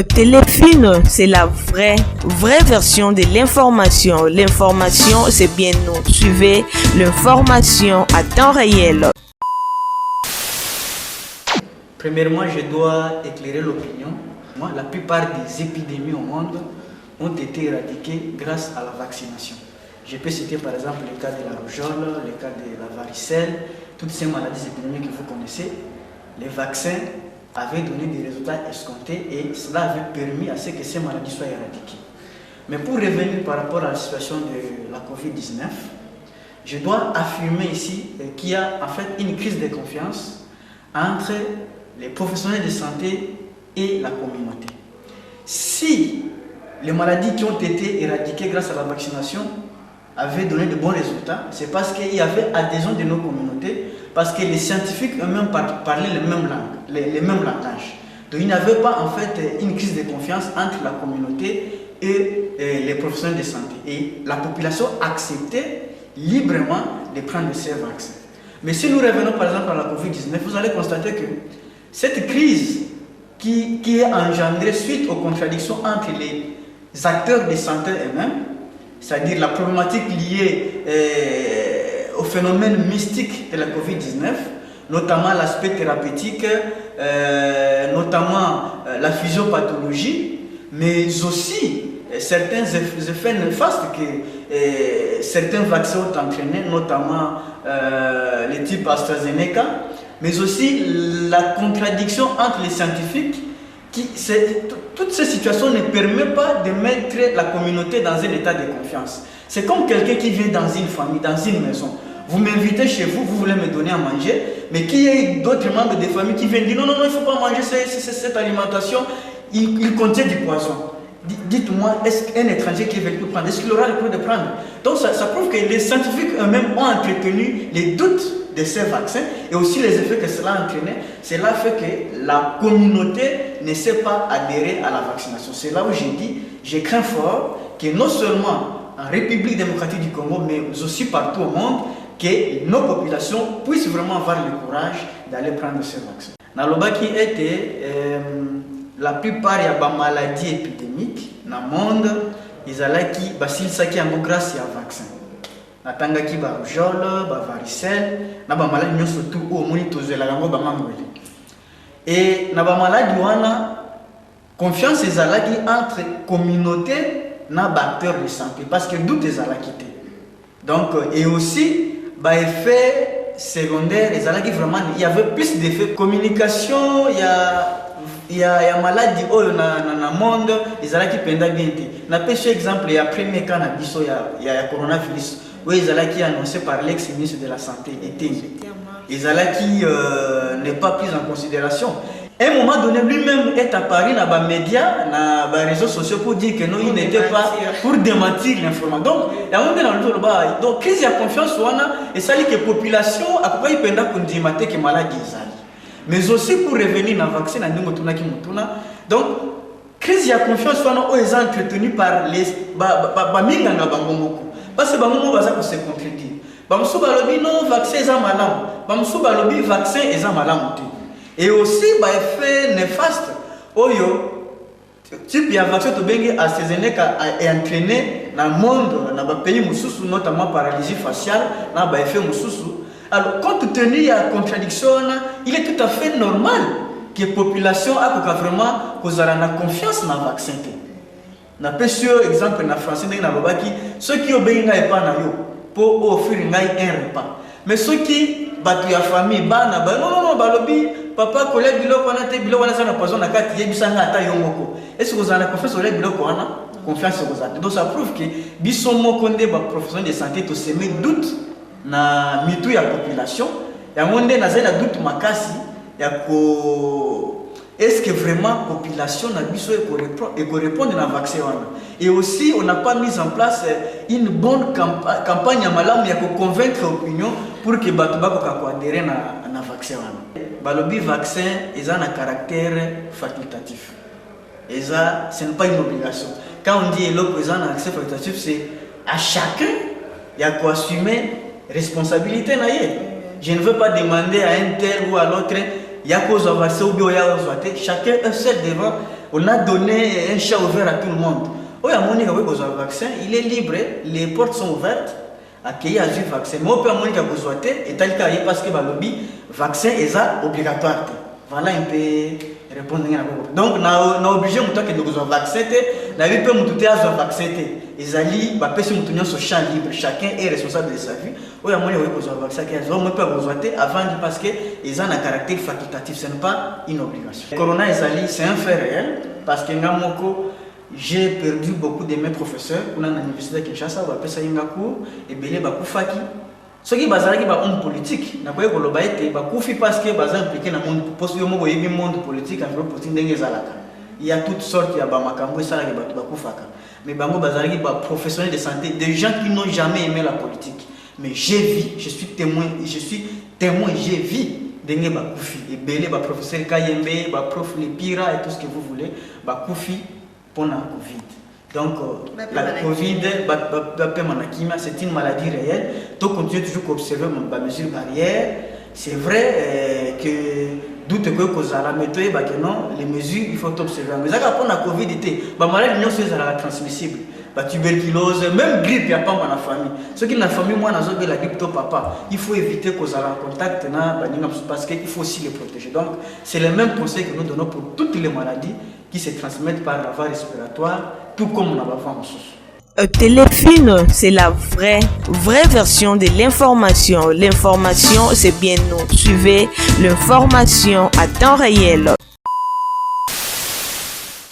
Téléfilm, c'est la vraie version de l'information. L'information, c'est bien nous. Suivez l'information à temps réel. Premièrement, je dois éclairer l'opinion. La plupart des épidémies au monde ont été éradiquées grâce à la vaccination. Je peux citer par exemple le cas de la rougeole, le cas de la varicelle, toutes ces maladies épidémiques que vous connaissez. Les vaccins avaient donné des résultats escomptés et cela avait permis à ce que ces maladies soient éradiquées. Mais pour revenir par rapport à la situation de la COVID-19, je dois affirmer ici qu'il y a en fait une crise de confiance entre les professionnels de santé et la communauté. Si les maladies qui ont été éradiquées grâce à la vaccination avaient donné de bons résultats, c'est parce qu'il y avait adhésion de nos communautés, parce que les scientifiques eux-mêmes parlaient les mêmes langues, les mêmes langages. Donc il n'y avait pas en fait une crise de confiance entre la communauté et les professionnels de santé. Et la population acceptait librement de prendre ces vaccins. Mais si nous revenons par exemple à la COVID-19, vous allez constater que cette crise qui est engendrée suite aux contradictions entre les acteurs de santé eux-mêmes, c'est-à-dire la problématique liée au phénomène mystique de la COVID-19, notamment l'aspect thérapeutique, notamment la physiopathologie, mais aussi certains effets néfastes que certains vaccins ont entraînés, notamment le type AstraZeneca, mais aussi la contradiction entre les scientifiques. Toutes ces situations ne permettent pas de mettre la communauté dans un état de confiance. C'est comme quelqu'un qui vient dans une famille, dans une maison. Vous m'invitez chez vous, vous voulez me donner à manger, mais qu'il y ait d'autres membres de famille qui viennent dire non, il ne faut pas manger cette alimentation, il contient du poison. Dites-moi, est-ce qu'un étranger qui veut tout prendre, est-ce qu'il aura le droit de prendre? Donc ça prouve que les scientifiques eux-mêmes ont entretenu les doutes de ces vaccins et aussi les effets que cela a entraîné. Cela fait que la communauté ne sait pas adhérer à la vaccination. C'est là où j'ai dit, je crains fort que non seulement en République démocratique du Congo, mais aussi partout au monde, que nos populations puissent vraiment avoir le courage d'aller prendre ces vaccins. Nalobaki était la plupart des maladies épidémiques dans le monde, ils allaient basilisaki yango grâce à vaccin. Natangaki ba rougeole, ba varicelle, na ba maladie nyonso tout au moni tozela yango ba mangwele. Et na ba maladie wana confiance ezalaki entre communauté na ba acteurs de santé parce que doute ezalaki te. Donc et aussi ba effet secondaire ezalaki vraiment il y avait plus d'effets communication, il y a maladie na monde ezalaki penda bien te. Na pêche exemple il y a premier cas na biso il y a coronavirus. Oui, Ezalaki annoncé par l'ex-ministre de la Santé, Ezalaki n'est pas pris en considération. À un moment donné, lui-même est apparu dans les médias, dans les réseaux sociaux pour dire que non, il n'était pas pour démentir l'information. Donc, il y a un moment donné, donc, crise de confiance, et ça dit que la population a pas eu peur pour dire que maladie est. Mais aussi pour revenir dans le vaccin, donc, crise de confiance, est entretenue par les Baminganga Bangomoko. Parce que les gens se contredire. Les gens disent non, vaccin est malade. Les gens disent vaccin est malade. Et aussi, l'effet néfaste, type de vaccin qui AstraZeneca est entraîné dans le monde, dans les pays, notamment paralysie faciale, dans les effets. Alors, compte tenu de la contradiction, il est tout à fait normal que la population ait vraiment confiance dans le vaccin. Na pesio exemple na français ndenge na lobaki ceux qui obéissent ngai pas na yo pour offrir ngai un repas mais ceux qui batu ya famille bana ba non balobi papa collègue biloko wana te biloko wana sana poison na kati yebisanga ata yo moko est-ce que vous avez confiance au biloko wana confiance aux autres donc ça prouve que biso moko nde ba professionnel de santé to semer doute na mitu ya population ya monde na zela doute makasi ya ko est-ce que vraiment la population n'a pas répondre à la vaccin? Et aussi, on n'a pas mis en place une bonne campagne pour convaincre l'opinion pour que les gens adhèrent à la vaccin. Le vaccin est un caractère facultatif. Et ça, ce n'est pas une obligation. Quand on dit que c'est un caractère facultatif, c'est à chacun de assumer la responsabilité. Je ne veux pas demander à un tel ou à l'autre. Il y a cause vaccin ou bien chacun est seul devant On a donné un champ ouvert à tout le monde. Oui, à mon niveau, le vaccin, il est libre, les portes sont ouvertes. Accueillir le vaccin. Mais on peut amener à besoin et tel cas parce que le lobby vaccin est obligatoire. Voilà un peu répondre à ça. Donc on a obligé de que le vaccin la vie peut monter à ce vaccin. Les alliés bah peut se maintenir sur champ libre. Chacun est responsable de sa vie. Oui, à mon niveau, le vaccin qui on peut besoin avant parce que ils ont un caractère facultatif. Ce n'est pas une obligation. Le corona c'est un fait réel parce que j'ai perdu beaucoup de mes professeurs pour l'université de Kinshasa, on appelle ça Yingaku, et Belé Bakoufaki. Ce qui est homme politique, parce que impliqué dans le monde politique, il y a toutes sortes, il y a mais professionnels de santé, des gens qui n'ont jamais aimé la politique. Mais j'ai vu, je suis témoin, j'ai vu Dengue Bakoufi, et Belé, professeur Kayembe, prof Lepira et tout ce que vous voulez, Bakoufi. Pour la Covid. Donc, la Covid, c'est une maladie réelle. Donc, on continue toujours à observer les mesures barrières. C'est vrai que doute que la méthode, les mesures, il faut observer. Mais pour la Covid, la maladie est transmissible. La tuberculose, même grippe, il n'y a pas dans la famille. Ceux qui ont la famille, moi, dans la grippe, papa, il faut éviter qu'on ait un contact parce qu'il faut aussi les protéger. Donc, c'est le même conseil que nous donnons pour toutes les maladies qui se transmettent par la voie respiratoire, tout comme on a en sous. Téléfilm, c'est la vraie version de l'information. L'information, c'est bien nous. Suivez l'information à temps réel.